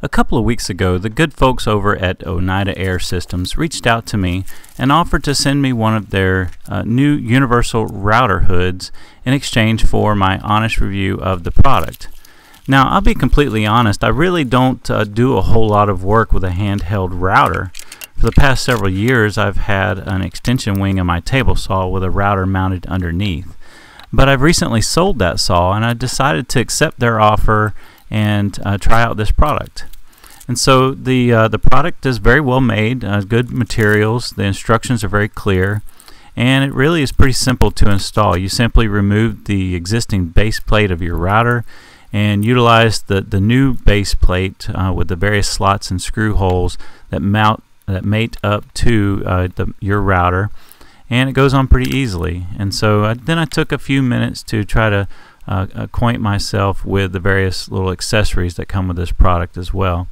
A couple of weeks ago, the good folks over at Onieda Air Systems reached out to me and offered to send me one of their new universal router hoods in exchange for my honest review of the product. Now, I'll be completely honest, I really don't do a whole lot of work with a handheld router. For the past several years, I've had an extension wing in my table saw with a router mounted underneath. But I've recently sold that saw and I decided to accept their offer and try out this product. And so the product is very well made, good materials, the instructions are very clear, and it really is pretty simple to install. You simply remove the existing base plate of your router and utilize the new base plate with the various slots and screw holes that mate up to your router, and it goes on pretty easily. And so then I took a few minutes to try to acquaint myself with the various little accessories that come with this product as well.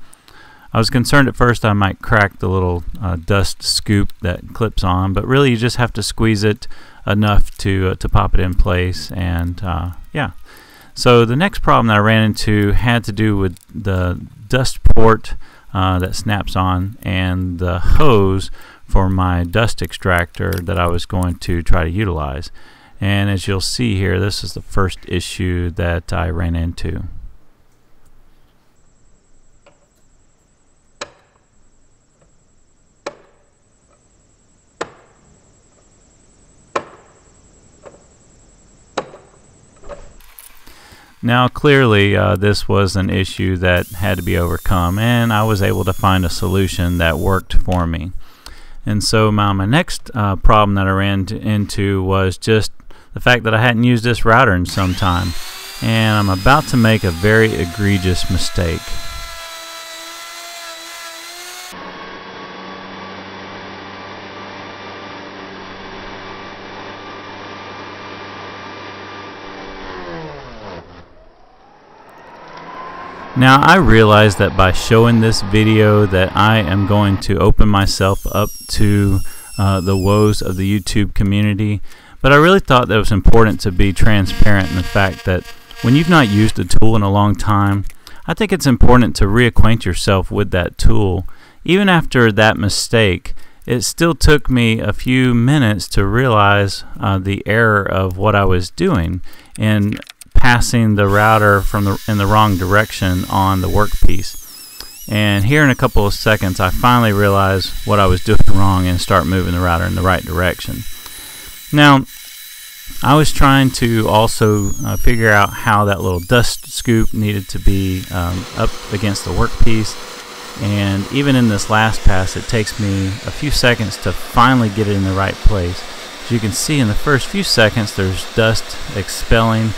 I was concerned at first I might crack the little dust scoop that clips on, but really you just have to squeeze it enough to pop it in place, and yeah. So the next problem that I ran into had to do with the dust port that snaps on and the hose for my dust extractor that I was going to try to utilize. And as you'll see here, this is the first issue that I ran into. Now clearly this was an issue that had to be overcome, and I was able to find a solution that worked for me. And so my next problem that I ran into was just the fact that I hadn't used this router in some time, and I'm about to make a very egregious mistake. Now I realize that by showing this video that I am going to open myself up to the woes of the YouTube community, but I really thought that it was important to be transparent in the fact that when you've not used a tool in a long time, I think it's important to reacquaint yourself with that tool. Even after that mistake, it still took me a few minutes to realize the error of what I was doing in passing the router in the wrong direction on the workpiece. And here in a couple of seconds I finally realized what I was doing wrong and start moving the router in the right direction. Now I was trying to also figure out how that little dust scoop needed to be up against the workpiece, and even in this last pass it takes me a few seconds to finally get it in the right place. As you can see, in the first few seconds there's dust expelling,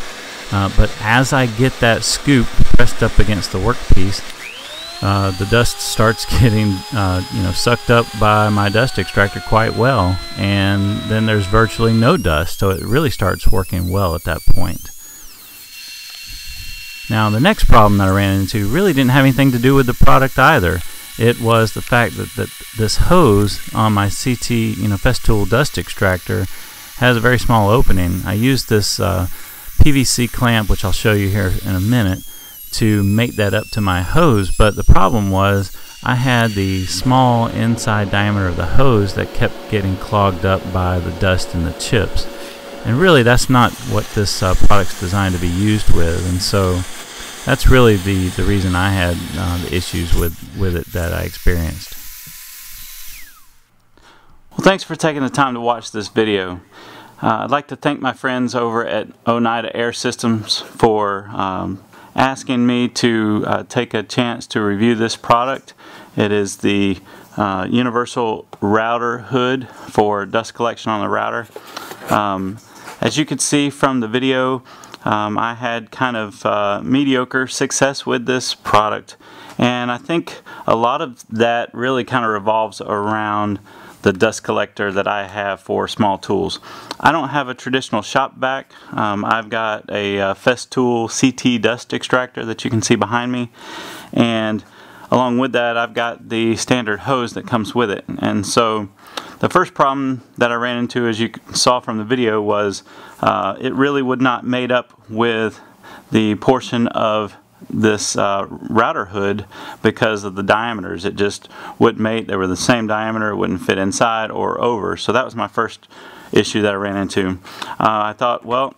but as I get that scoop pressed up against the workpiece, the dust starts getting sucked up by my dust extractor quite well, and then there's virtually no dust, so it really starts working well at that point. Now the next problem that I ran into really didn't have anything to do with the product either. It was the fact that this hose on my CT Festool dust extractor has a very small opening. I used this PVC clamp, which I'll show you here in a minute, to mate that up to my hose, but the problem was I had the small inside diameter of the hose that kept getting clogged up by the dust and the chips, and really that's not what this product's designed to be used with. And so that's really the reason I had the issues with it that I experienced. Well, thanks for taking the time to watch this video. I'd like to thank my friends over at Oneida Air Systems for asking me to take a chance to review this product. It is the universal router hood for dust collection on the router. As you can see from the video, I had kind of mediocre success with this product, and I think a lot of that really kind of revolves around the dust collector that I have for small tools. I don't have a traditional shop vac. I've got a Festool CT dust extractor that you can see behind me, and along with that I've got the standard hose that comes with it. And so the first problem that I ran into, as you saw from the video, was it really would not mate up with the portion of this router hood because of the diameters. It just wouldn't mate. They were the same diameter. It wouldn't fit inside or over. So that was my first issue that I ran into. I thought, well,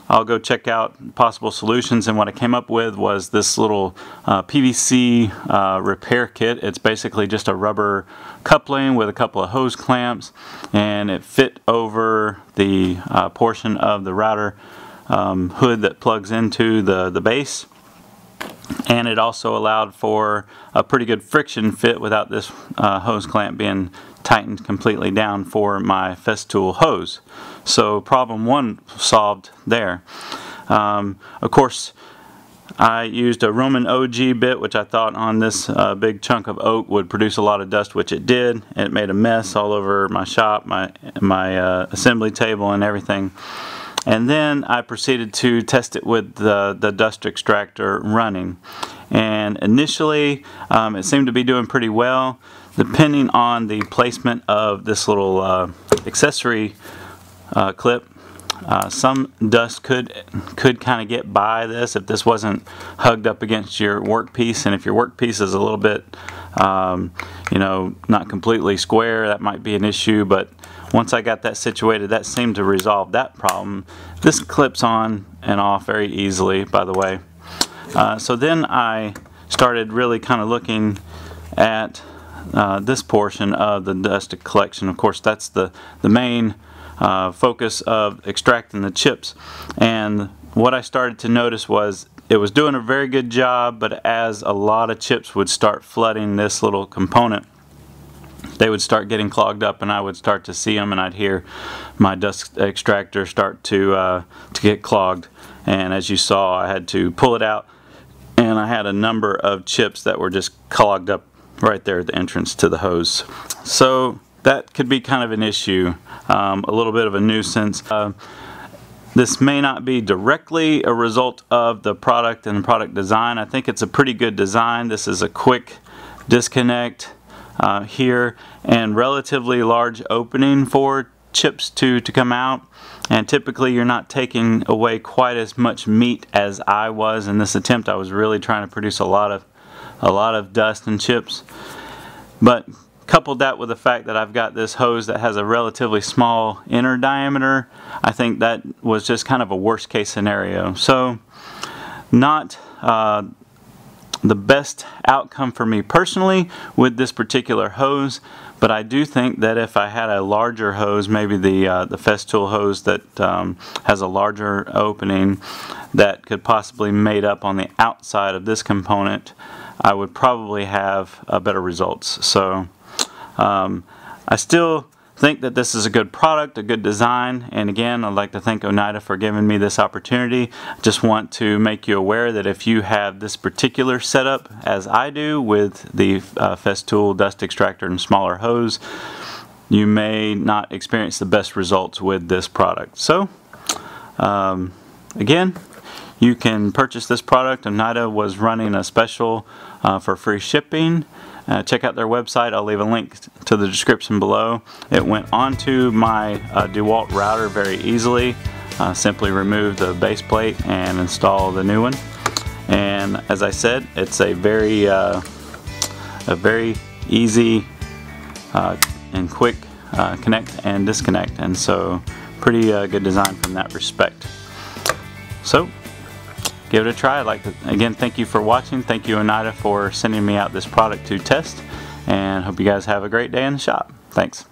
I'll go check out possible solutions, and what I came up with was this little PVC repair kit. It's basically just a rubber coupling with a couple of hose clamps, and it fit over the portion of the router hood that plugs into the base, and it also allowed for a pretty good friction fit without this hose clamp being tightened completely down for my Festool hose. So problem one solved there. Of course, I used a Roman OG bit, which I thought on this big chunk of oak would produce a lot of dust, which it did. It made a mess all over my shop, my assembly table and everything. And then I proceeded to test it with the dust extractor running. And initially, it seemed to be doing pretty well. Depending on the placement of this little accessory clip, some dust could kind of get by this if this wasn't hugged up against your workpiece, and if your workpiece is a little bit you know, not completely square, that might be an issue. But once I got that situated, that seemed to resolve that problem. This clips on and off very easily, by the way. So then I started really kind of looking at this portion of the dust collection. Of course, that's the main focus of extracting the chips. And what I started to notice was it was doing a very good job, but as a lot of chips would start flooding this little component, they would start getting clogged up, and I would start to see them, and I'd hear my dust extractor start to get clogged. And as you saw, I had to pull it out, and I had a number of chips that were just clogged up right there at the entrance to the hose. So that could be kind of an issue, a little bit of a nuisance. This may not be directly a result of the product and the product design. I think it's a pretty good design. This is a quick disconnect here, and relatively large opening for chips to come out, and typically you're not taking away quite as much meat as I was in this attempt. I was really trying to produce a lot of dust and chips, but coupled that with the fact that I've got this hose that has a relatively small inner diameter, I think that was just kind of a worst case scenario. So not the best outcome for me personally with this particular hose, but I do think that if I had a larger hose, maybe the Festool hose that has a larger opening that could possibly mate up on the outside of this component, I would probably have better results. So I still think that this is a good product, a good design, and again, I'd like to thank Oneida for giving me this opportunity. Just want to make you aware that if you have this particular setup as I do with the Festool dust extractor and smaller hose, you may not experience the best results with this product. So again, you can purchase this product. Oneida was running a special for free shipping. Check out their website. I'll leave a link to the description below. It went onto my DeWalt router very easily. Simply remove the base plate and install the new one. And as I said, it's a very easy and quick connect and disconnect, and so pretty good design from that respect. So give it a try. I'd like to again thank you for watching. Thank you, Oneida, for sending me out this product to test, and hope you guys have a great day in the shop. Thanks.